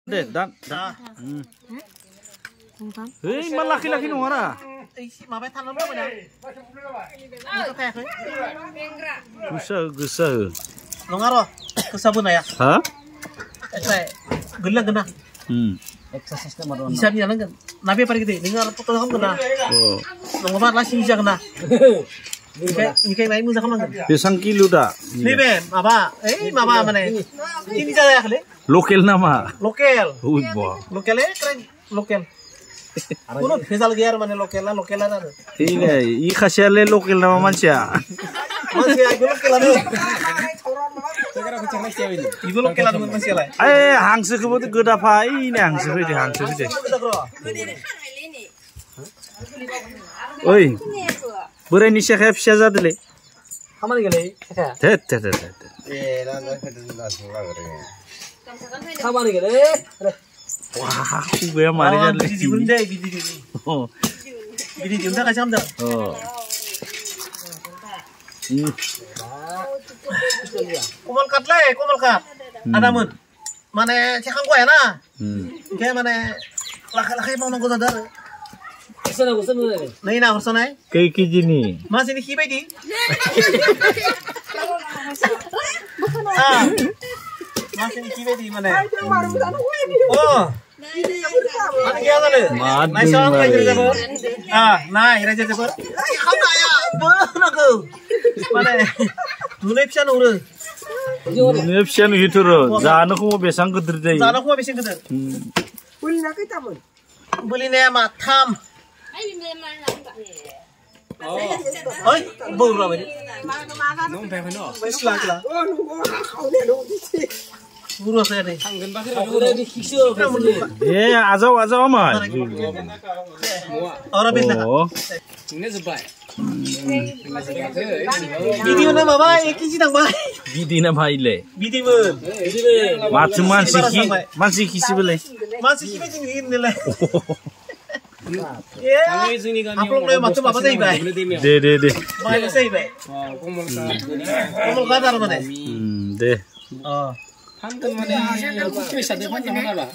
Deh, dan. Hei, malah laki-laki nuara. Gusa. Nongaro, kesabun ya. Hah? Gelang kena. Exercise na maroon. Bisa niya lang kan. Nabi pa rin dengar potong kamu kena. Oh. Nongomar lah sih bisa kena. Ini main muda kamu kan. Besang kilo dah. Nih bem, apa? Mama mana? Ini jalan ya kali. Lokal nama. Lokal. Uy, boh. Lokal keren. Lokal. Kuno misal gear mana lokal lah ada. Ini, khasiatnya lokal nama manusia. Manusia itu lokal ada. Itu lokal ada manusia lah. Hangsa kebetulan gede apa ini hangsa itu hangsa itu. Oi. Berani siapa siapa dulu? Kamu ni kali. Tet. Kamu ni kali. Wah, gue mari jadi. Bidi. Oh. Bidi dia udah kacam dah. Oh. Kumal kat. Ada mun. Mana cakang gua ya na. Kayak mana laki-laki mau nongol sadar. Gusto na. Nahi na gusto na. Kayak gini. Mas ini kibay di. Mas ini kibay di mana? Oh. Ano kaya na le? Nice song kay Raja Bor. Raja Bor. Ay, kaya. Bana ko. Mana? Dulep siya nuru. Nepsian itu loh. Jangan aku mau besang kedir deh. Jangan aku mau besang kedir. Buli na kita bun. Buli na matam. Oi, buru apa ini? Nong pepe no. Islah. Buru apa ini? Azau mah. Orang beda. Oh. Video na mama, ekiji nang bay. Bidi na bhai le. Video mun. Macam masih kisi boleh. Masih kisi jing ni le. आप लोग ने मतलब apa sih bay? De. Bay sih bay. Komol ka dar mane. De. Hantan mane. Bisa de mana?